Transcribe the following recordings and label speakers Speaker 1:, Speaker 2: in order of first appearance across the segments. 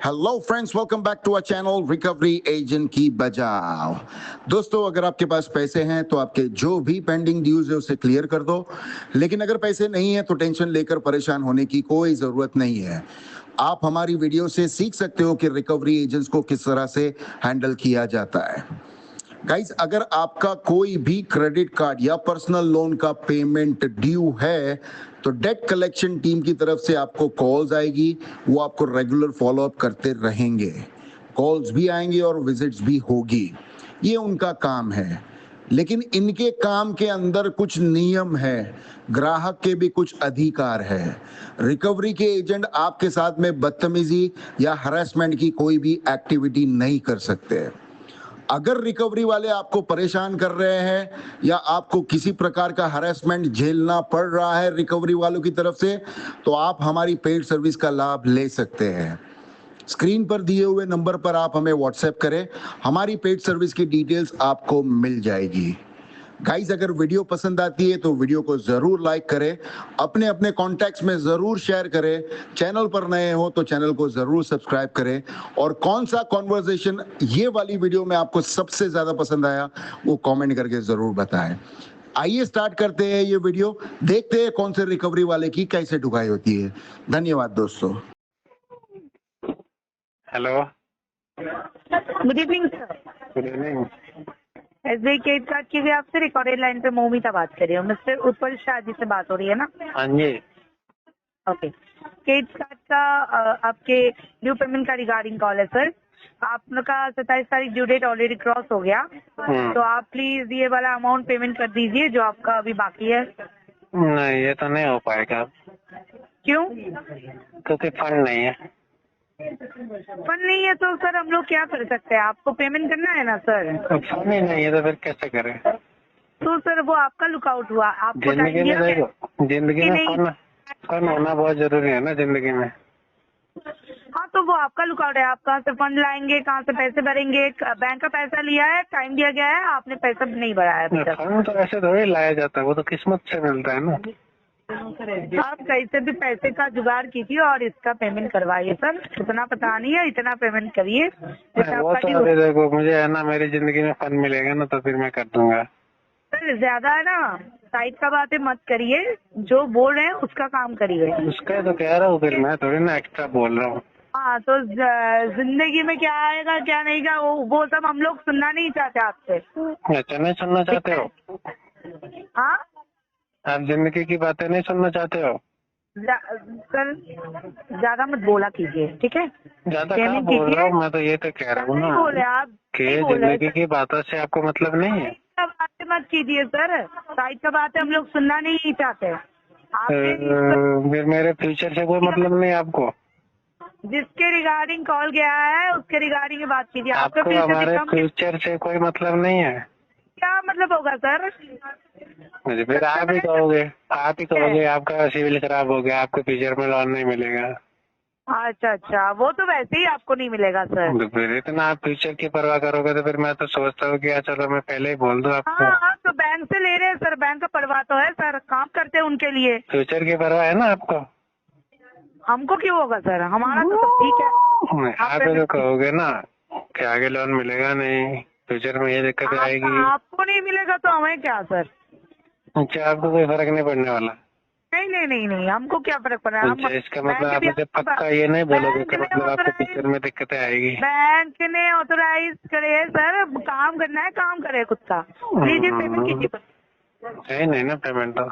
Speaker 1: Hello friends, welcome back to our channel recovery agent की बजाओ। दोस्तों, अगर आपके पास पैसे हैं तो आपके जो भी पेंडिंग ड्यूज है उसे क्लियर कर दो। लेकिन अगर पैसे नहीं है तो टेंशन लेकर परेशान होने की कोई जरूरत नहीं है। आप हमारी वीडियो से सीख सकते हो कि रिकवरी एजेंट्स को किस तरह से हैंडल किया जाता है। गाइस, अगर आपका कोई भी क्रेडिट कार्ड या पर्सनल लोन का पेमेंट ड्यू है तो डेट कलेक्शन टीम की तरफ से आपको कॉल्स आएगी। वो आपको रेगुलर फॉलोअप करते रहेंगे। कॉल्स भी आएंगे और विजिट्स भी होगी। ये उनका काम है। लेकिन इनके काम के अंदर कुछ नियम है। ग्राहक के भी कुछ अधिकार है। रिकवरी के एजेंट आपके साथ में बदतमीजी या हरासमेंट की कोई भी एक्टिविटी नहीं कर सकते। अगर रिकवरी वाले आपको परेशान कर रहे हैं या आपको किसी प्रकार का हरासमेंट झेलना पड़ रहा है रिकवरी वालों की तरफ से, तो आप हमारी पेड सर्विस का लाभ ले सकते हैं। स्क्रीन पर दिए हुए नंबर पर आप हमें व्हाट्सएप करें। हमारी पेड सर्विस की डिटेल्स आपको मिल जाएगी। गाइस, अगर वीडियो पसंद आती है तो वीडियो को जरूर लाइक करें, अपने अपने कॉन्टैक्ट्स में जरूर शेयर करें। चैनल पर नए हो तो चैनल को जरूर सब्सक्राइब करें। और कौन सा कॉन्वर्सेशन ये वाली वीडियो में आपको सबसे ज्यादा पसंद आया वो कमेंट करके जरूर बताएं। आइए स्टार्ट करते हैं ये वीडियो। देखते हैं कौन से रिकवरी वाले की कैसे ढुकाई होती है। धन्यवाद दोस्तों।
Speaker 2: Hello,
Speaker 3: good evening sir.
Speaker 2: Good evening.
Speaker 3: SBI credit card की भी आपसे रिकॉर्डेड लाइन पे मौमिता बात कर रही हूँ। मिस्टर उत्पल शाह जी से बात हो रही है ना?
Speaker 2: हाँ जी।
Speaker 3: ओके, क्रेडिट कार्ड का आपके ड्यू पेमेंट का रिगार्डिंग कॉल है सर। आपका 27 तारीख ड्यू डेट ऑलरेडी क्रॉस हो गया, तो आप प्लीज ये वाला अमाउंट पेमेंट कर दीजिए जो आपका अभी बाकी है।
Speaker 2: नहीं, ये तो नहीं हो पाएगा
Speaker 3: क्यों?
Speaker 2: क्योंकि फंड नहीं है।
Speaker 3: फंड नहीं है तो सर हम लोग क्या कर सकते हैं? आपको पेमेंट करना है ना सर।
Speaker 2: तो फंड ही नहीं है तो फिर कैसे करें?
Speaker 3: तो सर वो आपका लुकआउट हुआ, आपको
Speaker 2: जिंदगी
Speaker 3: टाइम
Speaker 2: में
Speaker 3: दिया गया
Speaker 2: देखो, जिंदगी
Speaker 3: कि
Speaker 2: में
Speaker 3: नहीं?
Speaker 2: फंड होना बहुत जरूरी है ना जिंदगी में।
Speaker 3: हाँ, तो वो आपका लुकआउट है। आप कहाँ से फंड लाएंगे, कहाँ से पैसे भरेंगे? बैंक का पैसा लिया है, टाइम दिया गया है, आपने पैसा नहीं भरा है अभी तक।
Speaker 2: फंड तो ऐसे थोड़ी लाया जाता है, वो तो किस्मत से मिलता है ना।
Speaker 3: आप कैसे भी पैसे का जुगाड़ कीजिए और इसका पेमेंट करवाइए सर। उतना पता नहीं है, इतना पेमेंट करिए जैसे
Speaker 2: वो
Speaker 3: आपका
Speaker 2: तो अभी देखो, मुझे है ना मेरी जिंदगी में फंड मिलेगा ना तो फिर मैं कर दूंगा।
Speaker 3: सर ज्यादा है ना, साइड का बातें मत करिए, जो बोल रहे हैं उसका काम करिए।
Speaker 2: उसका तो कह रहा हूँ, फिर मैं थोड़ी ना एक्स्ट्रा बोल रहा हूँ।
Speaker 3: हाँ, तो जिंदगी में क्या आएगा क्या नहीं का वो सब हम लोग सुनना नहीं चाहते आपसे।
Speaker 2: अच्छा, नहीं सुनना चाहते हो?
Speaker 3: हाँ
Speaker 2: आप जिंदगी की बातें नहीं सुनना चाहते हो?
Speaker 3: सर ज्यादा मत बोला कीजिए, ठीक है?
Speaker 2: ज्यादा कहाँ बोल रहा हूँ, मैं तो ये तो कह रहा हूँ ना
Speaker 3: बोले आप
Speaker 2: कि जिंदगी की बातों से आपको मतलब नहीं है।
Speaker 3: बातें मत कीजिए सर, साइड का बातें हम लोग सुनना नहीं चाहते।
Speaker 2: फिर मेरे फ्यूचर से कोई मतलब नहीं आपको?
Speaker 3: जिसके रिगार्डिंग कॉल गया है उसके रिगार्डिंग बात कीजिए।
Speaker 2: आपको हमारे फ्यूचर से कोई मतलब नहीं है?
Speaker 3: क्या मतलब होगा सर?
Speaker 2: मुझे फिर आप ही कहोगे आपका सिविल खराब हो गया, आपको फ्यूचर में लोन नहीं मिलेगा।
Speaker 3: अच्छा, वो तो वैसे ही आपको नहीं मिलेगा सर।
Speaker 2: तो फिर इतना आप फ्यूचर की परवाह करोगे तो फिर मैं तो सोचता हूँ कि चलो मैं पहले ही बोल दूँ आपको।
Speaker 3: हाँ, तो बैंक से ले रहे हैं सर, बैंक का परवाह तो है सर, काम करते हैं उनके लिए।
Speaker 2: फ्यूचर की परवाह है ना आपको?
Speaker 3: हमको क्यों होगा सर? हमारा तो सब ठीक है।
Speaker 2: आप ही तो कहोगे ना कि आगे लोन मिलेगा नहीं, फ्यूचर में ये दिक्कत आएगी।
Speaker 3: आपको नहीं मिलेगा तो हमें क्या सर?
Speaker 2: अच्छा, आपको कोई फर्क नहीं पड़ने वाला?
Speaker 3: नहीं, हमको क्या फर्क पड़ रहा है?
Speaker 2: अच्छा, इसका मतलब आप मुझे पक्का ये नहीं बोलोगे कि मतलब आपको फ्यूचर में दिक्कतें आएगी?
Speaker 3: बैंक ने ऑथोराइज करे सर, काम करना है काम करे खुद का। लीजिए पेमेंट कीजिए।
Speaker 2: है नहीं ना पेमेंट तो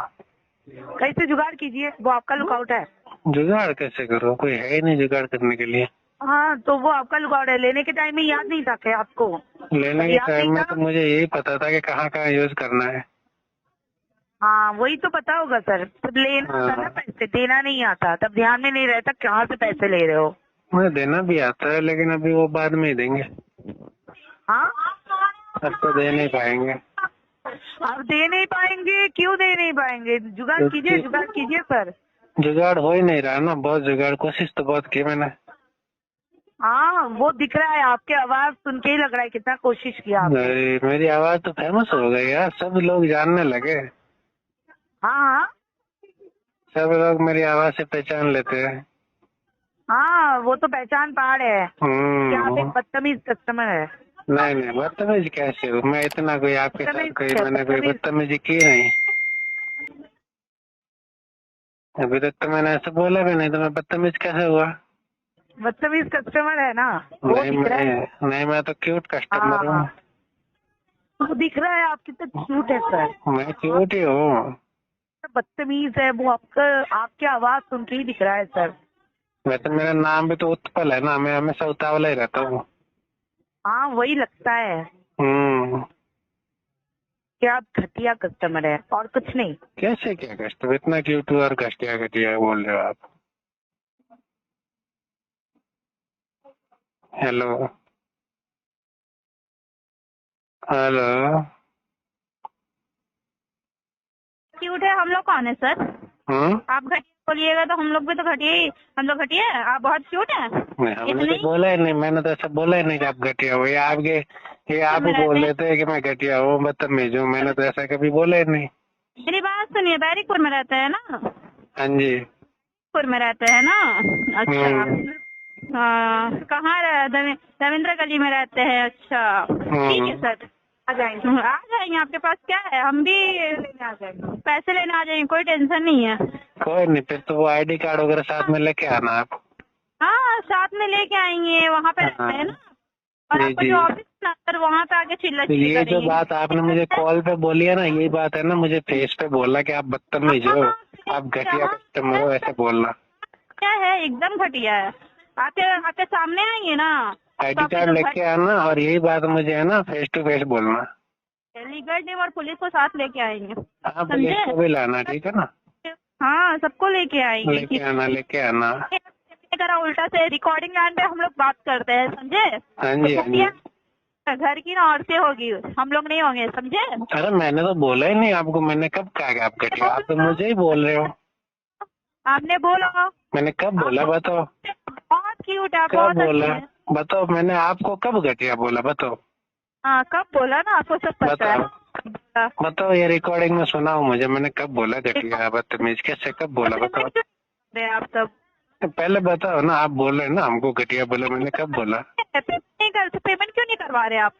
Speaker 3: कैसे जुगाड़ कीजिए, वो आपका लुकआउट है।
Speaker 2: जुगाड़ कैसे करो? कोई है ही नहीं जुगाड़ करने के लिए।
Speaker 3: हाँ, तो वो आपका लुकआउट है। लेने के टाइम में याद नहीं था क्या आपको?
Speaker 2: लेने के टाइम में तो मुझे यही पता था कि कहाँ कहाँ यूज करना है।
Speaker 3: हाँ, वही तो पता होगा सर, तब लेना आता ना पैसे, देना नहीं आता, तब ध्यान में नहीं रहता कहाँ से पैसे ले रहे हो।
Speaker 2: मुझे देना भी आता है लेकिन अभी वो बाद में ही देंगे।
Speaker 3: हाँ,
Speaker 2: अब तो दे नहीं पाएंगे।
Speaker 3: अब दे नहीं पाएंगे? क्यों दे नहीं पाएंगे? जुगाड़ कीजिए सर।
Speaker 2: जुगाड़ हो ही नहीं रहा ना, बहुत जुगाड़ कोशिश तो बहुत की मैंने।
Speaker 3: हाँ, वो दिख रहा है, आपके आवाज सुन के ही लग रहा है कितना कोशिश किया आपने।
Speaker 2: मेरी आवाज तो फेमस हो गई यार, सब लोग जानने लगे।
Speaker 3: हाँ,
Speaker 2: सब लोग मेरी आवाज से पहचान लेते हैं।
Speaker 3: हाँ वो तो पहचान पा रहे हैं कि आप एक
Speaker 2: हम्म।
Speaker 3: बदतमीज कस्टमर है।
Speaker 2: नहीं नहीं, बदतमीज कैसे हूँ मैं? इतना कोई आपके साथ
Speaker 3: बदतमीज
Speaker 2: कोई
Speaker 3: है,
Speaker 2: मैंने कोई
Speaker 3: बदतमीज।
Speaker 2: बदतमीजी की नहीं। अभी तक तो मैंने ऐसा बोला भी नहीं, तो मैं बदतमीज कैसे हुआ?
Speaker 3: बदतमीज कस्टमर है ना, वो
Speaker 2: नहीं
Speaker 3: दिख रहा है।
Speaker 2: मैं मैं तो क्यूट कस्टमर
Speaker 3: हाँ
Speaker 2: हूँ।
Speaker 3: वो दिख रहा है, आप कितना क्यूट है सर।
Speaker 2: मैं
Speaker 3: आप
Speaker 2: क्यूट ही हूँ।
Speaker 3: बदतमीज है, वो आपका आपकी आवाज सुन के ही दिख रहा है सर।
Speaker 2: वैसे मेरा नाम भी तो उत्पल है ना, मैं हमेशा उतावला ही रहता हूँ।
Speaker 3: हाँ वही लगता है
Speaker 2: हम्म।
Speaker 3: कि आप घटिया कस्टमर है और कुछ नहीं।
Speaker 2: कैसे क्या कस्टमर? इतना क्यूट और घटिया घटिया बोल रहे हो आप? Hello hello.
Speaker 3: क्यूट है, हम लोग कौन है सर? आप घटिया बोलिएगा तो हम लोग भी तो घटिया ही, हम लोग घटिया है, आप बहुत क्यूट है।
Speaker 2: नहीं, हमने
Speaker 3: इतनी
Speaker 2: तो बोला ही नहीं, मैंने तो ऐसा बोला ही नहीं कि आप घटिया हो। ये आप ही बोल देते हैं कि मैं घटिया हूँ, बदतमीज हूँ। मैंने तो ऐसा कभी बोला ही नहीं।
Speaker 3: मेरी बात सुनिए, बैरिकपुर में रहते हैं ना?
Speaker 2: हाँ जी।
Speaker 3: बैरिकपुर में रहते हैं ना? अच्छा।
Speaker 2: हम्म।
Speaker 3: हाँ कहाँ रविंद्र गली में रहते हैं। अच्छा ठीक है सर, आ जाएंगे आपके पास, क्या है, हम भी लेने आ जाएंगे, पैसे लेने आ जाएंगे, कोई टेंशन नहीं है।
Speaker 2: कोई नहीं, फिर तो वो आईडी कार्ड वगैरह साथ में लेके आना आप।
Speaker 3: हाँ साथ में लेके आएंगे, वहाँ पे रहते हैं ना, और
Speaker 2: जी
Speaker 3: आपका
Speaker 2: जी।
Speaker 3: जो ऑफिस है ना सर, वहाँ पे आके चिल्ला
Speaker 2: तो
Speaker 3: चिल्ली
Speaker 2: ये जो
Speaker 3: करेंगे।
Speaker 2: बात आपने मुझे कॉल पे बोली है ना, यही बात है ना, मुझे फेस पे बोलना कि आप बदतमीज हो, आप घटिया कस्टमर हो, ऐसे बोलना।
Speaker 3: क्या है, एकदम घटिया है। आके आके सामने आएंगे ना तो
Speaker 2: आईडी
Speaker 3: आपके
Speaker 2: कार्ड
Speaker 3: जो
Speaker 2: लेके आना, और यही बात मुझे है ना फेस टू फेस बोलना।
Speaker 3: लीगल टीम और पुलिस को साथ लेके आएंगे,
Speaker 2: हाँ, पुलिस
Speaker 3: समझे?
Speaker 2: को भी लाना, ठीक है ना?
Speaker 3: हाँ सबको लेके आएंगे।
Speaker 2: लेके आना, लेके आना।
Speaker 3: करा उल्टा से रिकॉर्डिंग लाइन पे हम लोग बात करते हैं, समझे?
Speaker 2: हाँ
Speaker 3: तो
Speaker 2: जी हाँ जी।
Speaker 3: घर की ना औरतें होगी, हम लोग नहीं होंगे, समझे?
Speaker 2: अरे मैंने तो बोला ही नहीं आपको, मैंने कब कहा कि आप घटिया? आप तो मुझे ही बोल रहे हो।
Speaker 3: आपने बोला।
Speaker 2: मैंने कब बोला बताओ?
Speaker 3: बहुत क्यूट है,
Speaker 2: कब
Speaker 3: बहुत अच्छे
Speaker 2: बोला
Speaker 3: हैं।
Speaker 2: बताओ? मैंने आपको कब घटिया बोला बताओ?
Speaker 3: हाँ कब बोला ना, आपको सब पता है।
Speaker 2: बताओ बताओ, ये रिकॉर्डिंग में सुनाओ मुझे, मैंने कब बोला घटिया बदतमीज? कैसे कब बोला बताओ?
Speaker 3: आप सब
Speaker 2: पहले बताओ ना, आप बोल रहे हैं ना हमको घटिया बोला, मैंने कब बोला?
Speaker 3: पेमेंट क्यों नहीं करवा रहे आप?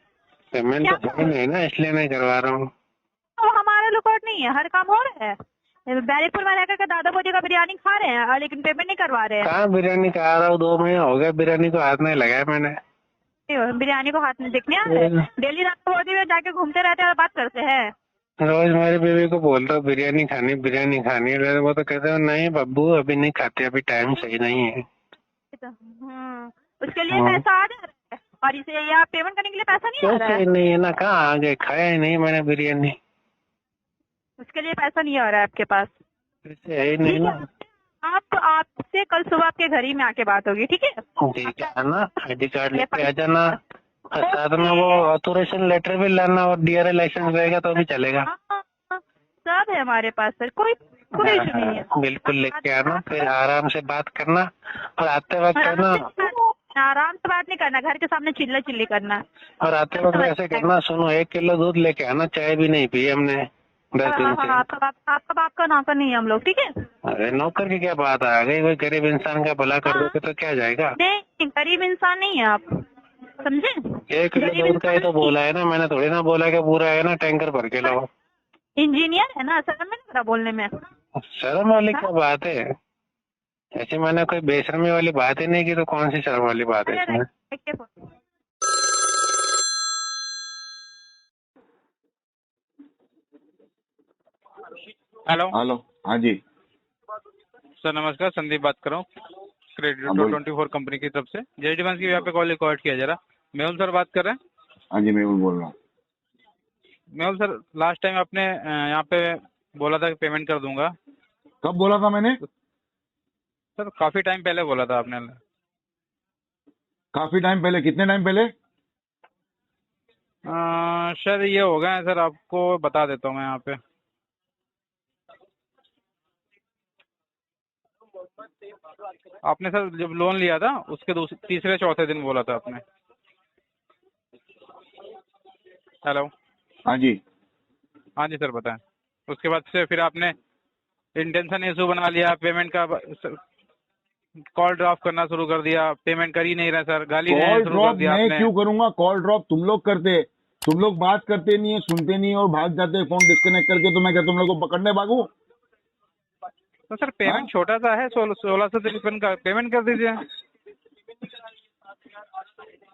Speaker 2: पेमेंट तो है नहीं ना, इसलिए नहीं करवा रहा हूँ।
Speaker 3: तो हमारा रिकॉर्ड नहीं है, हर काम हो रहा है। बैरिकपुर में रहकर के दादा भोजी का बिरयानी खा रहे हैं, लेकिन पेमेंट नहीं करवा रहे हैं।
Speaker 2: कहाँ बिरयानी खा रहा हूँ? 2 महीना हो गया बिरयानी को हाथ नहीं लगाया मैंने।
Speaker 3: बिरयानी को हाथ में देखने आ रहे हैं? डेली दादा भोजी में जाके घूमते रहते हैं और बात करते हैं।
Speaker 2: रोज मेरी बीवी को बोलता हूँ बिरयानी खानी है, वो तो कहते हो नहीं बब्बू अभी नहीं खाते, अभी टाइम सही नहीं है।
Speaker 3: उसके लिए पैसा आ जा रहा है, और इसे ये आप पेमेंट करने के लिए पैसा नहीं आ रहा है।
Speaker 2: नहीं है ना, कहाँ आगे खाया ही नहीं मैंने बिरयानी।
Speaker 3: उसके लिए पैसा नहीं आ रहा है आपके पास।
Speaker 2: ऐसे है ही नहीं ना।
Speaker 3: आप आपसे कल सुबह आपके घर ही में आके बात होगी, ठीक है?
Speaker 2: ठीक है ना, आईडी कार्ड लेके आ जाना, और साथ में वो ऑथोराइजेशन लेटर भी लाना, और डीआरए लाइसेंस रहेगा तो भी चलेगा।
Speaker 3: सब है हमारे पास सर, कोई इशू नहीं है।
Speaker 2: बिल्कुल लेके आना, फिर आराम से बात करना, और आते वक्त है ना,
Speaker 3: आराम से बात नहीं करना, घर के सामने चिल्ला चिल्ली करना।
Speaker 2: और आते वक्त ऐसे करना, सुनो 1 किलो दूध लेके आना, चाय भी नहीं पी हमने 10 दिन से।
Speaker 3: आपका बाप का नौकर नहीं है हम लोग, ठीक है?
Speaker 2: अरे नौकर की क्या बात आ गई? कोई गरीब इंसान का भला कर दोगे तो क्या जाएगा?
Speaker 3: नहीं गरीब इंसान नहीं है आप, समझे?
Speaker 2: 1 किलो दूध का ही तो बोला है ना, मैंने थोड़ी ना बोला कि पूरा है ना टैंकर भर के लाओ।
Speaker 3: इंजीनियर है ना, शर्म नहीं करा बोलने में।
Speaker 2: शर्म वाली क्या बात है? ऐसे मैंने कोई बेशर्मी वाली बात ही नहीं की, तो कौन सी शर्म वाली बात है इसमें?
Speaker 4: हेलो
Speaker 5: हेलो, हाँ जी।
Speaker 4: सर, नमस्कार। संदीप बात कर रहा हूँ, क्रेडिट
Speaker 5: हाँ बोल।
Speaker 4: 24 कंपनी की तरफ से। जय डिवांस की यहाँ पे कॉल रिकॉर्ड किया जरा। मेहुल सर बात कर रहे हैं?
Speaker 5: हाँ जी, मैं बोल रहा हूँ।
Speaker 4: मेहुल सर, लास्ट टाइम आपने यहाँ पे बोला था कि पेमेंट कर दूंगा।
Speaker 5: कब बोला था मैंने?
Speaker 4: सर काफी टाइम पहले बोला था आपने।
Speaker 5: काफी टाइम पहले? कितने टाइम पहले?
Speaker 4: शायद ये हो गए हैं सर, आपको बता देता हूँ मैं यहाँ पे। आपने सर जब लोन लिया था उसके तीसरे चौथे दिन बोला था आपने। हेलो।
Speaker 5: हाँ जी।
Speaker 4: हाँ जी सर, बताएं। उसके बाद से फिर आपने इंटेंशन इशू बना लिया पेमेंट का। कॉल ड्रॉप करना शुरू कर दिया, पेमेंट कर ही नहीं रहे सर, गाली देना
Speaker 5: कॉल
Speaker 4: शुरू कर
Speaker 5: ड्रॉप
Speaker 4: दिया
Speaker 5: मैं
Speaker 4: आपने।
Speaker 5: क्यों करूंगा? कॉल ड्रॉप तुम लोग करते, तुम लोग बात करते नहीं है, सुनते नहीं है और भाग जाते हैं फोन डिस्कनेक्ट करके। तो मैं क्या तुम लोग को पकड़ने भागू?
Speaker 4: तो सर पेमेंट
Speaker 5: हाँ?
Speaker 4: छोटा सा है, 1653 का पेमेंट कर दीजिए।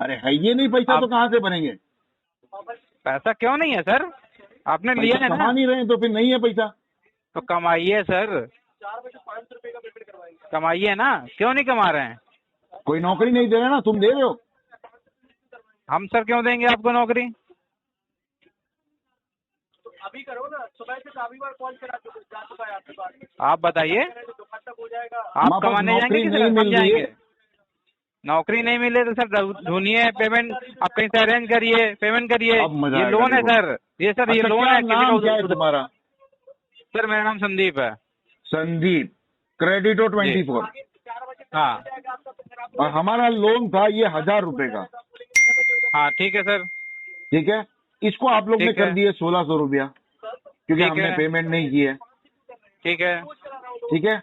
Speaker 5: अरे है ये नहीं पैसा तो कहाँ से भरेंगे?
Speaker 4: पैसा क्यों नहीं है सर? आपने लिया
Speaker 5: पैसा
Speaker 4: है
Speaker 5: कमा
Speaker 4: ना,
Speaker 5: नहीं रहे हैं तो फिर नहीं है पैसा।
Speaker 4: तो कमाइए सर, कमाइए ना, क्यों नहीं कमा रहे हैं?
Speaker 5: कोई नौकरी नहीं दे रहे ना, तुम दे रहे हो।
Speaker 4: हम सर क्यों देंगे आपको नौकरी?
Speaker 6: अभी करो ना, सुबह से काफी बार कॉल करा चुका है आपके पास।
Speaker 4: आप बताइए,
Speaker 6: दुकान तक हो जाएगा।
Speaker 4: आप
Speaker 5: हमारे पास
Speaker 4: कमाने जाएंगे
Speaker 5: नौकरी
Speaker 4: कि
Speaker 5: नहीं
Speaker 4: सर हम
Speaker 5: मिल रही है।
Speaker 4: जाएंगे? नौकरी नहीं मिले तो सर ढूंढिए, पेमेंट आप कहीं से अरेंज करिए, पेमेंट करिए।
Speaker 5: अब मजा
Speaker 4: ये
Speaker 5: आएगा
Speaker 4: लोन है
Speaker 5: देखो।
Speaker 4: सर, ये सर ये
Speaker 5: अच्छा,
Speaker 4: लोन
Speaker 5: क्या
Speaker 4: है।
Speaker 5: नाम क्या है
Speaker 4: किसी का
Speaker 5: तुम्हारा?
Speaker 4: सर मेरा नाम संदीप है।
Speaker 5: संदीप, क्रेडिटो 24।
Speaker 4: हाँ
Speaker 5: और हमारा लोन था ये 1000 रुपए का।
Speaker 4: हाँ ठीक है सर,
Speaker 5: ठीक है, इसको आप लोग ने
Speaker 4: ठीक
Speaker 5: कर
Speaker 4: है।
Speaker 5: दिए 1600 रुपया, क्योंकि
Speaker 4: ठीक
Speaker 5: हमने
Speaker 4: है।
Speaker 5: पेमेंट नहीं की है।
Speaker 4: ठीक है,
Speaker 5: ठीक है,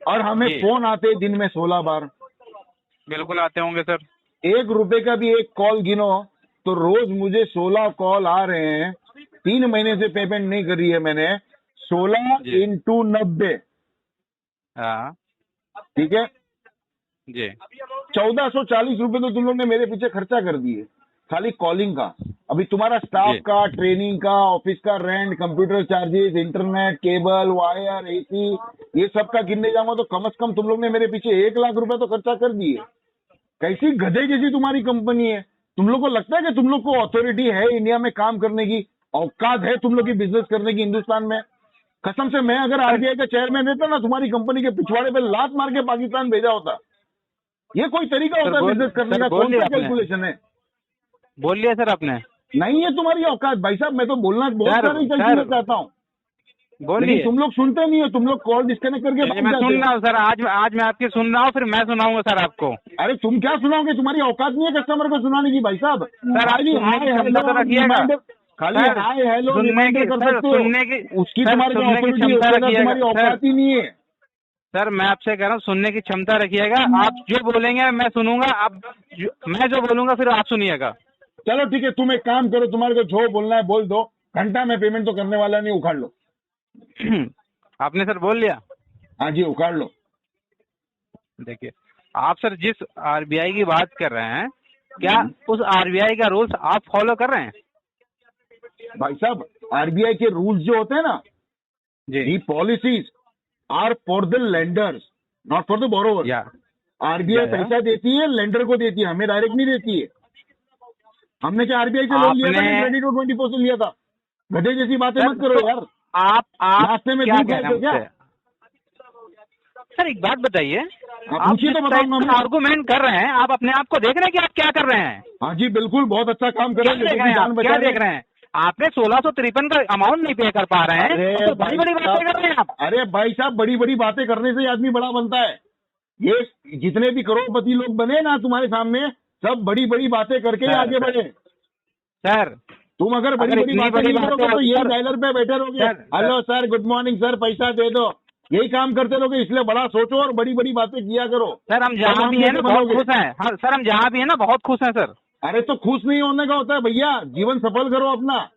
Speaker 5: और हमें
Speaker 4: जी।
Speaker 5: फोन आते हैं दिन में 16 बार।
Speaker 4: बिल्कुल आते होंगे सर।
Speaker 5: 1 रुपए का भी एक कॉल गिनो तो रोज मुझे 16 कॉल आ रहे हैं। 3 महीने से पेमेंट नहीं करी है मैंने। 16
Speaker 4: जी।
Speaker 5: इंटू 90,
Speaker 4: हाँ
Speaker 5: ठीक है,
Speaker 4: जी
Speaker 5: 1440 रुपए तो तुम लोग ने मेरे पीछे खर्चा कर दिए खाली कॉलिंग का। अभी तुम्हारा स्टाफ
Speaker 4: जी।
Speaker 5: का, ट्रेनिंग का, ऑफिस का rent, computer charges, internet, cable, wire, AC, ये सब का गिनने जाऊंगा तो कम से कम तुम लोग ने मेरे पीछे 1 लाख रुपए तो खर्चा कर दिए। कैसी गधे जैसी तुम्हारी कंपनी है? तुम लोग को लगता है कि तुम लोग को अथॉरिटी है इंडिया में काम करने की, औकात है तुम लोग की बिजनेस करने की हिंदुस्तान में? कसम से मैं अगर आरबीआई का चेयरमैन रहता ना, तुम्हारी कंपनी के पिछवाड़े पे लात मार के पाकिस्तान भेजा होता। ये कोई तरीका होता है बिजनेस करने का? कौन सा कैलकुलेशन है?
Speaker 4: बोल लिया सर आपने,
Speaker 5: नहीं है तुम्हारी औकात भाई साहब। मैं तो बोलना बहुत
Speaker 4: सर,
Speaker 5: सारी
Speaker 4: सर,
Speaker 5: कैलकुलेट चाहता हूँ,
Speaker 4: बोल
Speaker 5: लेकिन
Speaker 4: लिए।
Speaker 5: तुम लोग सुनते नहीं हो। तुम लोग कॉल डिस्कनेक्ट करके
Speaker 4: चलिए,
Speaker 5: भाग
Speaker 4: मैं
Speaker 5: जाते
Speaker 4: सुन
Speaker 5: हो।
Speaker 4: रहा हूँ सर, आज मैं आपकी सुन रहा हूँ, फिर मैं सुनाऊंगा सर आपको।
Speaker 5: अरे तुम क्या सुनाओगे? तुम्हारी औकात नहीं है कस्टमर को सुनाने की भाई साहब।
Speaker 4: सर, आप
Speaker 5: खाली
Speaker 4: सुनने की
Speaker 5: हाय
Speaker 4: क्षमता
Speaker 5: हेलो
Speaker 4: तो रखिएगा।
Speaker 5: रिमाइंडर, खाली
Speaker 4: सर,
Speaker 5: हाय हेलो
Speaker 4: सुनने
Speaker 5: रिमाइंडर
Speaker 4: की-
Speaker 5: कर
Speaker 4: सर,
Speaker 5: सकते हो।
Speaker 4: सुनने की-
Speaker 5: उसकी
Speaker 4: सर,
Speaker 5: तुम्हारे को
Speaker 4: सुनने की
Speaker 5: ऑथोरिटी
Speaker 4: क्षमता
Speaker 5: होती है,
Speaker 4: रखिएगा।
Speaker 5: तुम्हारी औकात
Speaker 4: सर,
Speaker 5: ही नहीं है।
Speaker 4: सर मैं आपसे कह रहा हूँ, सुनने की क्षमता रखिएगा। आप जो बोलेंगे मैं सुनूंगा, मैं जो बोलूंगा फिर आप सुनिएगा।
Speaker 5: चलो ठीक है, तुम एक काम करो, तुम्हारे को जो बोलना है बोल दो। घंटा में पेमेंट तो करने वाला नहीं, उखाड़ लो।
Speaker 4: आपने सर बोल लिया।
Speaker 5: हाँ जी, उखाड़ लो।
Speaker 4: देखिए, आप सर जिस आरबीआई की बात कर रहे हैं, क्या उस आरबीआई का रूल्स आप फॉलो कर रहे हैं?
Speaker 5: भाई साहब, आरबीआई के रूल्स जो होते हैं ना,
Speaker 4: जी
Speaker 5: the policies are for the lenders, not for the borrower.
Speaker 4: या
Speaker 5: आरबीआई
Speaker 4: या, या।
Speaker 5: पैसा देती है, लेंडर को देती है, हमें डायरेक्ट नहीं देती है। हमने क्या आरबीआई से लोन लिया था?
Speaker 4: आपने-
Speaker 5: क्रेडिट 24 से लिया था। गधे जैसी बातें
Speaker 4: सर,
Speaker 5: मत करो
Speaker 4: तो
Speaker 5: यार।
Speaker 4: आप
Speaker 5: रास्ते में
Speaker 4: क्या
Speaker 5: दूध
Speaker 4: कह रहे
Speaker 5: खाते हो क्या?
Speaker 4: हैं? सर एक बात बताइए,
Speaker 5: आप
Speaker 4: आप
Speaker 5: पूछिए
Speaker 4: जिस
Speaker 5: तो
Speaker 4: टाइप
Speaker 5: बताऊंगा
Speaker 4: का
Speaker 5: मैं।
Speaker 4: आर्गुमेंट कर रहे हैं, आप अपने आप को देख रहे हैं कि आप क्या कर रहे हैं?
Speaker 5: हाँ जी बिल्कुल, बहुत अच्छा काम कर
Speaker 4: क्या
Speaker 5: रहे हैं,
Speaker 4: देख
Speaker 5: लोगों
Speaker 4: रहे
Speaker 5: की
Speaker 4: हैं
Speaker 5: जान
Speaker 4: आप?
Speaker 5: बचा
Speaker 4: क्या
Speaker 5: रहे
Speaker 4: देख रहे हैं? आपने 1653 का अमाउंट नहीं पे कर पा रहे हैं,
Speaker 5: अरे
Speaker 4: तो बड़ी बड़ी
Speaker 5: भाई
Speaker 4: बातें
Speaker 5: साहब-
Speaker 4: कर रहे हैं आप।
Speaker 5: अरे भाई साहब, बड़ी बड़ी बातें करने से ही आदमी बड़ा बनता है। ये जितने भी करोड़पति लोग बने ना तुम्हारे सामने, सब बड़ी बड़ी बातें करके ही
Speaker 4: सर,
Speaker 5: आगे बढ़े।
Speaker 4: सर
Speaker 5: तुम अगर बड़ी
Speaker 4: अगर
Speaker 5: बड़ी
Speaker 4: इतनी
Speaker 5: बातें
Speaker 4: बड़ी
Speaker 5: नहीं करोगे
Speaker 4: बातें
Speaker 5: तो ये
Speaker 4: सर-
Speaker 5: डायलर पे बैठे रहोगे,
Speaker 4: sir,
Speaker 5: hello sir, good morning sir, पैसा दे दो, यही काम करते रहोगे। इसलिए बड़ा सोचो और बड़ी बड़ी बातें किया करो।
Speaker 4: सर हम
Speaker 5: तब
Speaker 4: जहाँ
Speaker 5: हम
Speaker 4: भी है ना
Speaker 5: कैसे
Speaker 4: बहुत
Speaker 5: बनोगे?
Speaker 4: खुश हैं। हाँ सर, हम जहाँ भी है ना बहुत खुश हैं सर।
Speaker 5: अरे तो खुश नहीं होने का होता है भैया, जीवन सफल करो अपना।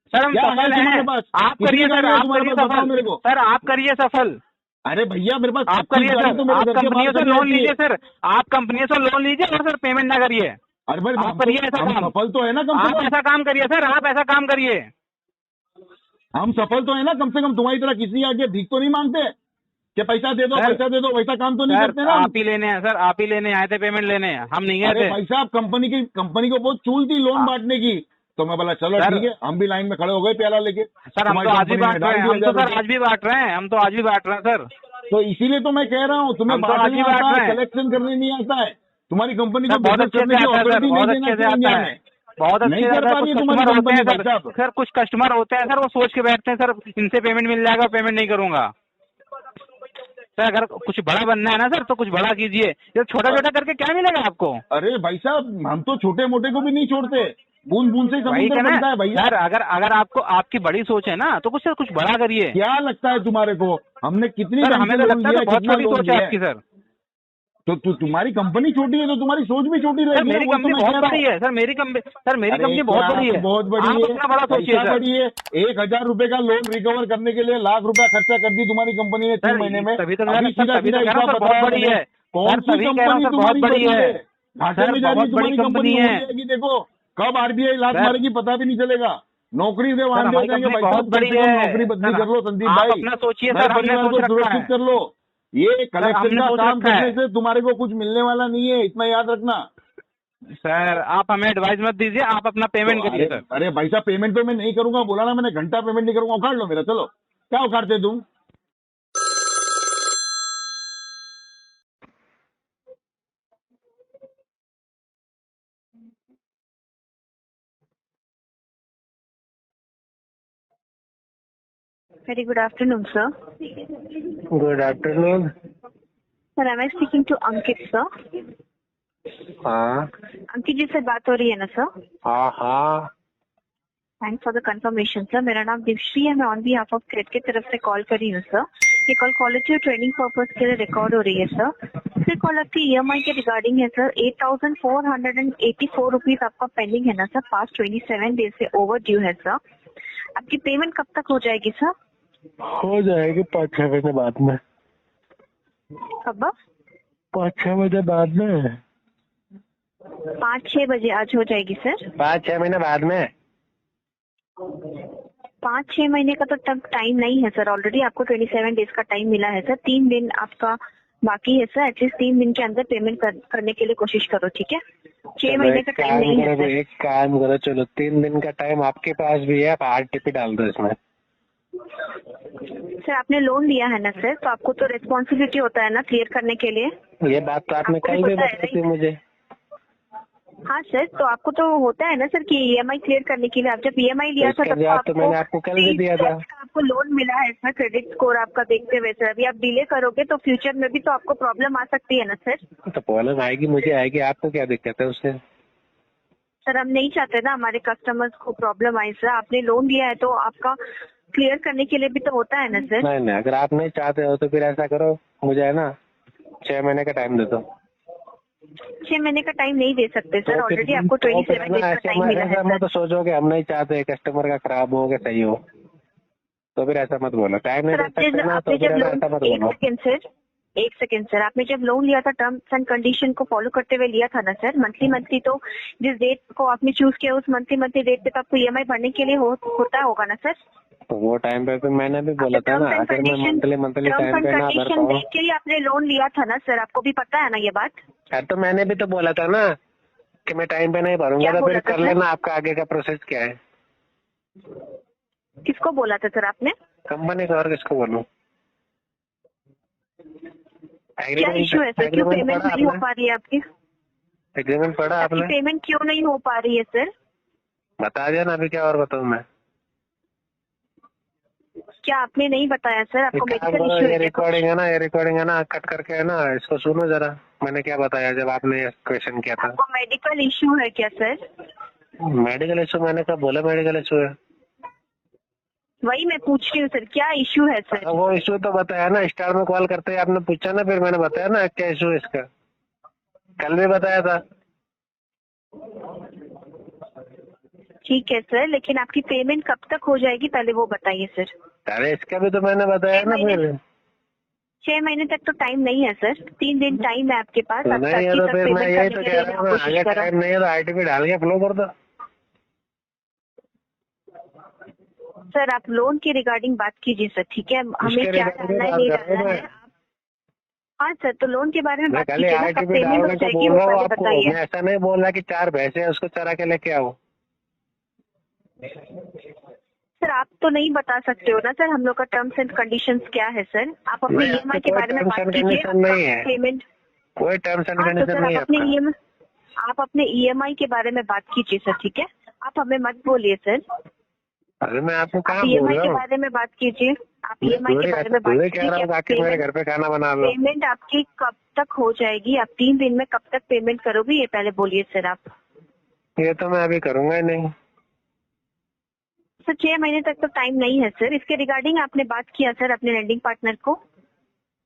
Speaker 4: सर हम
Speaker 5: क्या है
Speaker 4: सफल
Speaker 5: तुम्हारे
Speaker 4: हैं।
Speaker 5: पास?
Speaker 4: आप
Speaker 5: कितनी
Speaker 4: करिए सर,
Speaker 5: गाड़ियां
Speaker 4: आप
Speaker 5: तुम्हारे
Speaker 4: करिए
Speaker 5: पास? बताओ मेरे
Speaker 4: सफल।
Speaker 5: को।
Speaker 4: सर आप करिए सफल,
Speaker 5: अरे भैया मेरे पास
Speaker 4: आप करिए
Speaker 5: 25 गाड़ी
Speaker 4: सर।
Speaker 5: तो मेरे
Speaker 4: आप
Speaker 5: घर के
Speaker 4: कंपनियों
Speaker 5: बाहर
Speaker 4: से
Speaker 5: खड़ी
Speaker 4: लोन
Speaker 5: रहती है।
Speaker 4: लीजिए सर, आप कंपनियों से लोन लीजिए और सर पेमेंट ना करिए।
Speaker 5: अरे भाई,
Speaker 4: आप करिए ऐसा
Speaker 5: हम
Speaker 4: काम।
Speaker 5: सफल तो है ना कम से
Speaker 4: आप
Speaker 5: कम।
Speaker 4: ऐसा काम करिए सर, आप ऐसा काम करिए।
Speaker 5: हम सफल तो है ना कम से कम। तुम्हारी तरह किसी आगे भीख तो नहीं मांगते कि पैसा दे दो
Speaker 4: सर-
Speaker 5: पैसा दे दो, वैसा काम तो नहीं
Speaker 4: सर
Speaker 5: करते ना हम।
Speaker 4: आप ही लेने हैं सर, आप ही लेने आए थे, पेमेंट लेने, हम नहीं गए
Speaker 5: अरे
Speaker 4: थे।
Speaker 5: भाई साहब, कंपनी को बहुत चूल थी लोन
Speaker 4: हाँ।
Speaker 5: बांटने की। तो मैं बोला चलो
Speaker 4: सर-
Speaker 5: ठीक है, हम भी लाइन में खड़े हो गए प्याला लेके।
Speaker 4: सर हम तो
Speaker 5: तुम्हारी
Speaker 4: आज भी
Speaker 5: कंपनी
Speaker 4: बांट
Speaker 5: में
Speaker 4: रहे
Speaker 5: डाल
Speaker 4: हैं,
Speaker 5: दिया
Speaker 4: हम तो
Speaker 5: 1000
Speaker 4: सर आज भी बांट रहे हैं, हम तो आज भी बांट रहे हैं सर।
Speaker 5: तो इसीलिए तो मैं कह रहा हूँ, तुम्हें
Speaker 4: हम तो आज
Speaker 5: बांटने
Speaker 4: ही
Speaker 5: नहीं
Speaker 4: बांट
Speaker 5: आता
Speaker 4: रहे
Speaker 5: है,
Speaker 4: हैं।
Speaker 5: कलेक्शन करने नहीं आता है। तुम्हारी कंपनी को
Speaker 4: सर बहुत
Speaker 5: बिजनेस
Speaker 4: अच्छे
Speaker 5: करने
Speaker 4: से
Speaker 5: की
Speaker 4: आता है सर,
Speaker 5: ऑथोरिटी
Speaker 4: बहुत
Speaker 5: नहीं
Speaker 4: अच्छे
Speaker 5: देना
Speaker 4: से
Speaker 5: चाहिए
Speaker 4: आता
Speaker 5: इंडिया
Speaker 4: है,
Speaker 5: में।
Speaker 4: बहुत
Speaker 5: नहीं
Speaker 4: अच्छे से
Speaker 5: कर
Speaker 4: आता
Speaker 5: पा
Speaker 4: है।
Speaker 5: रही
Speaker 4: कुछ
Speaker 5: है तुम्हारी
Speaker 4: कस्टमर होते
Speaker 5: कंपनी
Speaker 4: हैं
Speaker 5: भाई
Speaker 4: सर,
Speaker 5: साहब।
Speaker 4: सर कुछ कस्टमर होते हैं सर, वो सोच के बैठते हैं सर इनसे पेमेंट मिल जाएगा, पेमेंट नहीं करूंगा। सर अगर कुछ बड़ा बनना है ना सर, तो कुछ बड़ा कीजिए, ये छोटा छोटा करके क्या मिलेगा आपको?
Speaker 5: अरे भाई साहब, हम तो छोटे मोटे को भी नहीं छोड़ते। बूंद बूंद से ही
Speaker 4: वही
Speaker 5: समुद्र
Speaker 4: कहना
Speaker 5: बनता है भैया।
Speaker 4: सर, अगर आपको आपकी बड़ी सोच है ना, तो कुछ सर कुछ बड़ा करिए।
Speaker 5: क्या लगता है तुम्हारे को? हमने कितनी
Speaker 4: सर
Speaker 5: बैंक
Speaker 4: हमें
Speaker 5: से
Speaker 4: तो
Speaker 5: लोन
Speaker 4: लगता है
Speaker 5: लिया
Speaker 4: तो
Speaker 5: है,
Speaker 4: बहुत
Speaker 5: कितना
Speaker 4: छोटी
Speaker 5: लोन
Speaker 4: सोच
Speaker 5: लिया
Speaker 4: है
Speaker 5: है?
Speaker 4: आपकी सर।
Speaker 5: तो तुम्हारी कंपनी छोटी है तो तुम्हारी सोच भी छोटी
Speaker 4: सर
Speaker 5: रहेगी।
Speaker 4: मेरी
Speaker 5: वो तो
Speaker 4: कंपनी
Speaker 5: मैं
Speaker 4: बहुत
Speaker 5: कह रहा
Speaker 4: बड़ी
Speaker 5: हूँ।
Speaker 4: है सर, मेरी
Speaker 5: अरे
Speaker 4: कंपनी बहुत
Speaker 5: क्या
Speaker 4: बड़ी है,
Speaker 5: बहुत बड़ी
Speaker 4: आप
Speaker 5: है,
Speaker 4: अपना बड़ा सोचिए
Speaker 5: पैसा
Speaker 4: सर।
Speaker 5: बड़ी है। 1,000 रुपए का लोन रिकवर करने के लिए ₹1,00,000 खर्चा कर दी तुम्हारी कंपनी ने 3
Speaker 4: सर
Speaker 5: महीने में।
Speaker 4: तभी तो कह
Speaker 5: अभी
Speaker 4: रहा
Speaker 5: सीधा
Speaker 4: तभी तो
Speaker 5: सीधा
Speaker 4: कह रहा हूँ
Speaker 5: हिसाब
Speaker 4: सर बहुत
Speaker 5: बताया
Speaker 4: बड़ी
Speaker 5: मैंने।
Speaker 4: है
Speaker 5: कौन
Speaker 4: सर,
Speaker 5: सी
Speaker 4: तभी कह रहा हूँ
Speaker 5: कंपनी
Speaker 4: सर बहुत
Speaker 5: तुम्हारी
Speaker 4: बड़ी है
Speaker 5: घाटे
Speaker 4: सर,
Speaker 5: में जा रही है
Speaker 4: बहुत बड़ी
Speaker 5: तुम्हारी कंपनी,
Speaker 4: कंपनी
Speaker 5: हो
Speaker 4: है
Speaker 5: जाएगी देखो। कब आरबीआई लात
Speaker 4: सर।
Speaker 5: मारेगी पता भी नहीं चलेगा। नौकरी से
Speaker 4: सर
Speaker 5: वांदे हो
Speaker 4: हमारी
Speaker 5: जाएंगे
Speaker 4: कंपनी
Speaker 5: भाई
Speaker 4: बहुत
Speaker 5: साहब। कम
Speaker 4: बड़ी
Speaker 5: से कम
Speaker 4: है
Speaker 5: नौकरी बदली
Speaker 4: सर,
Speaker 5: कर लो संदीप
Speaker 4: आप
Speaker 5: भाई।
Speaker 4: अपना सोचिए
Speaker 5: घर
Speaker 4: सर, हमने
Speaker 5: परिवार
Speaker 4: सोच
Speaker 5: को
Speaker 4: रखा है
Speaker 5: सुरक्षित कर लो। ये
Speaker 4: सर,
Speaker 5: कलेक्शन
Speaker 4: हमने
Speaker 5: का
Speaker 4: सोच
Speaker 5: काम
Speaker 4: रखा
Speaker 5: करने
Speaker 4: है
Speaker 5: से तुम्हारे को कुछ मिलने वाला नहीं है, इतना याद रखना।
Speaker 4: सर। आप हमें एडवाइस मत दीजिए, आप अपना पेमेंट
Speaker 5: तो
Speaker 4: करिए
Speaker 5: अरे
Speaker 4: सर।
Speaker 5: अरे भाई साहब पेमेंट तो मैं नहीं करूंगा, बोला ना मैंने, घंटा पेमेंट नहीं करूंगा। उखाड़ लो मेरा, चलो क्या उखाड़ते तुम।
Speaker 3: Very good afternoon, sir.
Speaker 2: Good afternoon.
Speaker 3: Sir, am I speaking to Ankit, sir?
Speaker 2: हाँ
Speaker 3: अंकित जी से बात हो रही है ना सर?
Speaker 2: हाँ हाँ।
Speaker 3: Thanks for the confirmation sir. मेरा नाम दिव्यश्री है, मैं ऑन बिहाफ ऑफ क्रेड की तरफ से कॉल कर रही हूँ सर। ये कॉल क्वालिटी और ट्रेनिंग पर्पस के लिए रिकॉर्ड हो रही है सर। ये कॉल आपकी ईएमआई के रिगार्डिंग है सर। 8,484 रुपीज आपका पेंडिंग है ना सर, पास्ट 27 डेज से ओवर ड्यू है सर। आपकी पेमेंट कब तक हो जाएगी सर?
Speaker 2: हो जाएगी 5-6 महीने बाद में।
Speaker 3: कब?
Speaker 2: 5-6 महीने बाद में।
Speaker 3: 5-6 बजे आज हो जाएगी सर?
Speaker 2: 5-6 महीने बाद में।
Speaker 3: 5-6 महीने का तो तब टाइम नहीं है सर। ऑलरेडी आपको 27 डेज का टाइम मिला है सर। 3 दिन आपका बाकी है सर। एटलीस्ट 3 दिन के अंदर पेमेंट करने के लिए कोशिश करो, ठीक है? 6 महीने का टाइम नहीं है सर।
Speaker 2: एक काम करो, चलो 3 दिन का टाइम आपके पास भी है, आप आरटीपी डाल दो इसमें।
Speaker 3: सर आपने लोन लिया है ना सर, तो आपको तो रिस्पॉन्सिबिलिटी होता है ना क्लियर करने के लिए।
Speaker 2: ये बात तो आपने
Speaker 3: आपको
Speaker 2: कल
Speaker 3: भी
Speaker 2: भी
Speaker 3: पता है,
Speaker 2: बताई थी मुझे।
Speaker 3: हाँ सर, तो आपको तो होता है ना सर कि ईएमआई क्लियर करने के लिए। आप जब ईएमआई लिया था
Speaker 2: इसका
Speaker 3: तब
Speaker 2: जवाब तो मैंने आपको कल भी दिया था।
Speaker 3: आपको लोन मिला है सर, क्रेडिट स्कोर आपका देखते हुए सर। अभी आप डिले करोगे तो फ्यूचर में भी तो आपको प्रॉब्लम आ सकती है ना सर।
Speaker 2: तो प्रॉब्लम आएगी, मुझे आएगी, आपको क्या दिक्कत है उससे?
Speaker 3: सर हम नहीं चाहते ना हमारे कस्टमर्स को प्रॉब्लम आए सर। आपने लोन लिया है तो आपका क्लियर करने के लिए भी तो होता है ना सर।
Speaker 2: नहीं, अगर आप नहीं चाहते हो तो फिर ऐसा करो, मुझे है ना 6 महीने का टाइम दे दो।
Speaker 3: 6 महीने का टाइम नहीं दे सकते सर। ऑलरेडी आपको 27 डेज का टाइम मिला है
Speaker 2: मैं
Speaker 3: सर।
Speaker 2: तो सोचोगे हम नहीं चाहते कस्टमर का खराब हो, सही हो, तो फिर ऐसा मत बोलो। टाइम नहीं
Speaker 3: सर
Speaker 2: दे सकते ना, तो
Speaker 3: आपने
Speaker 2: फिर
Speaker 3: जब
Speaker 2: ऐसा मत बोलो।
Speaker 3: एक सेकेंड सर, आपने जब लोन लिया था टर्म्स एंड कंडीशन को फॉलो करते हुए लिया था ना सर। मंथली तो जिस डेट को आपने चूज किया उस मंथली डेट पे तो आपको ईएमआई भरने के लिए होता होगा ना सर।
Speaker 2: तो वो टाइम पे मैंने भी बोला था ना, अगर मैं मंथली टाइम पे ना भर पाऊँ।
Speaker 3: देख के ही आपने लोन लिया था ना सर, आपको भी पता है ना ये बात।
Speaker 2: यार तो मैंने भी तो बोला था ना कि मैं टाइम पे नहीं भरूंगा,
Speaker 3: क्या
Speaker 2: तो फिर
Speaker 3: बोला था
Speaker 2: कर
Speaker 3: सर?
Speaker 2: लेना, आपका आगे का प्रोसेस क्या है।
Speaker 3: किसको बोला था सर आपने?
Speaker 2: कंपनी को, और किसको बोलूं?
Speaker 3: क्या इशू है सर? क्यों पेमेंट नहीं हो पा रही है आपकी?
Speaker 2: एग्रीमेंट पढ़ा
Speaker 3: आपकी
Speaker 2: आपने?
Speaker 3: पेमेंट क्यों नहीं हो पा रही है सर?
Speaker 2: बता दिया ना, अभी क्या और बताऊं मैं?
Speaker 3: क्या आपने नहीं बताया सर? आपको मेडिकल इशू
Speaker 2: ये
Speaker 3: है?
Speaker 2: रिकॉर्डिंग है ना, कट करके है ना, इसको सुनो जरा। मैंने क्या बताया जब आपने क्वेश्चन किया था?
Speaker 3: आपको मेडिकल इशू है क्या सर?
Speaker 2: मेडिकल इशू मैंने कब बोला मेडिकल इशू है?
Speaker 3: वही मैं पूछ रही हूँ सर, क्या इशू है सर?
Speaker 2: वो इशू तो बताया ना, स्टार में कॉल करते ही आपने पूछा ना, फिर मैंने बताया ना क्या इशू है इसका। कल भी बताया था।
Speaker 3: ठीक है सर, लेकिन आपकी पेमेंट कब तक हो जाएगी पहले वो बताइए सर।
Speaker 2: अरे इसका भी तो मैंने बताया ना फिर।
Speaker 3: 6 महीने तक तो टाइम नहीं है सर। 3 दिन टाइम है आपके पास। आप
Speaker 2: नहीं है
Speaker 3: 30
Speaker 2: तो
Speaker 3: तक
Speaker 2: फिर मैं
Speaker 3: पेमेंट
Speaker 2: यही
Speaker 3: करने
Speaker 2: तो
Speaker 3: के
Speaker 2: कह
Speaker 3: लिए
Speaker 2: रहा हूँ,
Speaker 3: कोशिश
Speaker 2: आगे
Speaker 3: करो।
Speaker 2: टाइम नहीं है तो आरटीपी डाल के फ्लो कर दो।
Speaker 3: सर आप लोन के रिगार्डिंग बात कीजिए सर, ठीक है? हमें क्या डालना है नहीं डालना है। हाँ सर, तो लोन के बारे में बात कीजिए ना, कब पेमेंट हो जाएगी वो पहले बताइए।
Speaker 2: मैं ऐसा नहीं बोल रहा कि 4 भैंसे हैं उसको चरा के लेके आओ।
Speaker 3: सर आप तो नहीं बता सकते हो ना सर हम लोग का टर्म्स एंड कंडीशंस क्या है सर। आप अपने ईएमआई के बारे में बात कीजिए। पेमेंट
Speaker 2: कोई टर्म्स एंड
Speaker 3: हाँ तो
Speaker 2: कंडीशन
Speaker 3: सर
Speaker 2: नहीं है।
Speaker 3: आप अपने ईएमआई के बारे में बात कीजिए सर, ठीक है? आप हमें मत बोलिए सर।
Speaker 2: अरे मैं आपको कहाँ बोल
Speaker 3: ईएमआई
Speaker 2: रहा
Speaker 3: के
Speaker 2: हूँ?
Speaker 3: बारे में बात कीजिए। आप ईएमआई के बारे में बात
Speaker 2: कह रहा हूँ आके मेरे घर पे खाना बना लो।
Speaker 3: पेमेंट आपकी कब तक हो जाएगी? आप 3 दिन में कब तक पेमेंट करोगे ये पहले बोलिए सर आप।
Speaker 2: ये तो मैं अभी करूंगा ही नहीं
Speaker 3: सर। 6 महीने तक तो टाइम नहीं है सर। इसके रिगार्डिंग आपने बात किया सर अपने लेंडिंग पार्टनर को?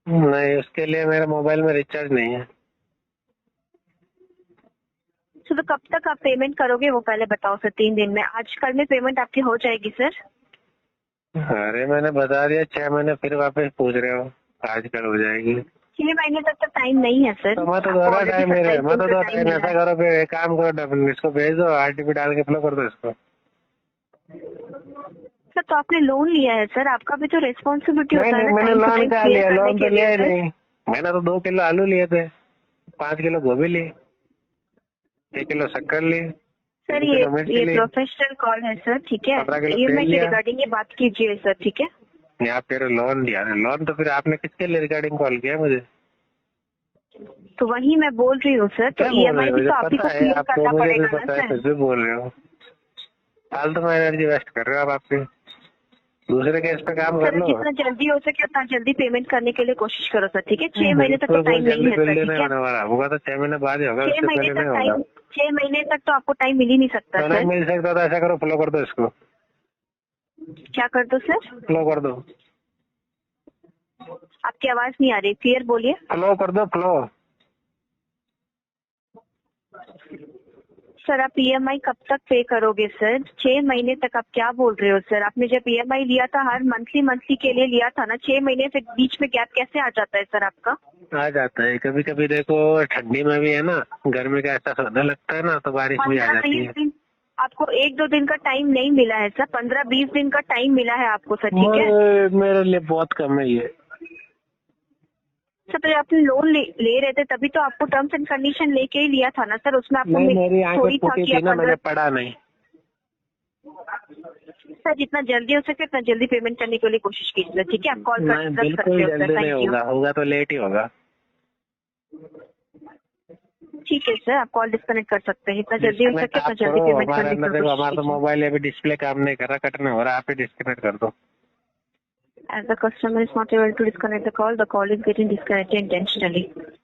Speaker 2: नहीं, उसके लिए मेरे मोबाइल में रिचार्ज नहीं है।
Speaker 7: तो कब तक आप पेमेंट करोगे वो पहले बताओ सर। 3 दिन में, आज कल में पेमेंट आपकी हो जाएगी सर?
Speaker 2: अरे मैंने बता दिया 6 महीने, फिर वापस पूछ रहे हो आजकल हो जाएगी।
Speaker 7: 6 महीने तक तो टाइम नहीं है सर।
Speaker 2: तो मैं तो
Speaker 7: आपको
Speaker 2: दो
Speaker 7: already
Speaker 2: टाइम मेरे
Speaker 7: 27
Speaker 2: मैं तो
Speaker 7: दिन
Speaker 2: दो
Speaker 7: का
Speaker 2: टाइम
Speaker 7: time
Speaker 2: ऐसा
Speaker 7: मिला है।
Speaker 2: करो, फिर एक काम करो, इसको भेज दो, RTP डाल के फ्लो कर दो इसको।
Speaker 7: सर तो आपने लोन लिया है सर, आपका भी तो रेस्पॉन्सिबिलिटी होता है
Speaker 2: नहीं,
Speaker 7: ना
Speaker 2: मैंने
Speaker 7: time to
Speaker 2: लोन
Speaker 7: time
Speaker 2: क्या
Speaker 7: clear
Speaker 2: लिया,
Speaker 7: करने
Speaker 2: लोन तो
Speaker 7: के
Speaker 2: लिया
Speaker 7: लिए
Speaker 2: ही
Speaker 7: सर।
Speaker 2: नहीं। मैंने तो 2 किलो आलू लिए थे, 5 किलो गोभी ली, 1 किलो शक्कर ली,
Speaker 7: सर
Speaker 2: 3 किलो मिर्च
Speaker 7: ये
Speaker 2: ली,
Speaker 7: प्रोफेशनल कॉल है सर, ठीक है?
Speaker 2: 15 किलो
Speaker 7: EMI
Speaker 2: तेल
Speaker 7: के
Speaker 2: लिया।
Speaker 7: रिगार्डिंग ये बात कीजिए सर, ठीक है?
Speaker 2: या फिर लोन लिया। लोन तो फिर आपने किसके लिए रिगार्डिंग कॉल किया मुझे?
Speaker 7: तो वही मैं बोल रही हूँ सर, तो
Speaker 2: क्या बोल रहे
Speaker 7: EMI
Speaker 2: हो?
Speaker 7: भी
Speaker 2: मुझे
Speaker 7: तो आप ही
Speaker 2: पता
Speaker 7: को
Speaker 2: है
Speaker 7: क्लियर
Speaker 2: आपको,
Speaker 7: करना
Speaker 2: मुझे भी
Speaker 7: पड़ेगा ना
Speaker 2: पता है,
Speaker 7: सर।
Speaker 2: फिर भी बोल रहे हो। फालतू में एनर्जी वेस्ट कर रहे हो आप आपकी। दूसरे केस पे काम कर
Speaker 7: सर
Speaker 2: लो।
Speaker 7: जितना जल्दी हो सके उतना जल्दी पेमेंट करने के लिए कोशिश करो सर, ठीक है? 6 महीने तक तो
Speaker 2: बिल्कुल,
Speaker 7: टाइम नहीं है सर,
Speaker 2: जल्दी
Speaker 7: ठीक है?
Speaker 2: होने वाला होगा तो 6 महीने बाद ही होगा,
Speaker 7: 6
Speaker 2: उससे
Speaker 7: महीने
Speaker 2: पहले
Speaker 7: तक
Speaker 2: नहीं होगा।
Speaker 7: 6 महीने तक तो आपको टाइम मिल ही नहीं सकता
Speaker 2: तो नहीं
Speaker 7: सर।
Speaker 2: मिल सकता तो ऐसा करो, फ्लो कर दो इसको,
Speaker 7: क्या कर दो सर?
Speaker 2: फ्लो कर दो,
Speaker 7: आपकी आवाज नहीं आ रही, क्लियर बोलिए।
Speaker 2: फ्लो कर दो, फ्लो।
Speaker 7: सर आप EMI कब तक पे करोगे सर? 6 महीने तक आप क्या बोल रहे हो सर? आपने जब EMI लिया था हर मंथली के लिए लिया था ना, 6 महीने से बीच में गैप कैसे आ जाता है सर आपका?
Speaker 2: आ जाता है कभी कभी, देखो ठंडी में भी है ना, गर्मी का ऐसा सोने लगता है ना, तो बारिश भी आ जाती है।
Speaker 7: 15-20 दिन आपको 1-2 दिन का टाइम नहीं मिला है सर, 15-20 दिन का टाइम मिला है आपको सर, ठीक है?
Speaker 2: मेरे लिए बहुत कम है ये।
Speaker 7: सर तो आपने लोन ले रहे थे तभी तो आपको टर्म्स एंड कंडीशन लेके ही लिया था ना सर, उसमें आपको
Speaker 2: नहीं, मेरी आंखें
Speaker 7: थोड़ी था
Speaker 2: फूटी
Speaker 7: कि
Speaker 2: थी
Speaker 7: आप
Speaker 2: ना, मैंने
Speaker 7: 15
Speaker 2: पढ़ा नहीं।
Speaker 7: सर जितना जल्दी हो सके उतना जल्दी पेमेंट करने के लिए कोशिश कीजिए, ठीक है? आप कॉल
Speaker 2: नहीं,
Speaker 7: कर
Speaker 2: बिल्कुल
Speaker 7: सकते हो
Speaker 2: जल्दी
Speaker 7: सर,
Speaker 2: नहीं
Speaker 7: थैंक यू।
Speaker 2: होगा, होगा तो लेट ही होगा।
Speaker 7: ठीक है सर, आप कॉल डिस्कनेक्ट कर सकते हैं, जितना जल्दी हो सके उतना जल्दी पेमेंट
Speaker 2: हमारे
Speaker 7: करने
Speaker 2: अंदर
Speaker 7: की
Speaker 2: देखो,
Speaker 7: कोशिश
Speaker 2: हमारा तो
Speaker 7: कीजिए।
Speaker 2: मोबाइल अभी डिस्प्ले काम नहीं कर रहा, कट नहीं हो रहा, आप ही डिस्कनेक्ट कर दो।
Speaker 7: As the customer is not able to disconnect the call is getting disconnected intentionally.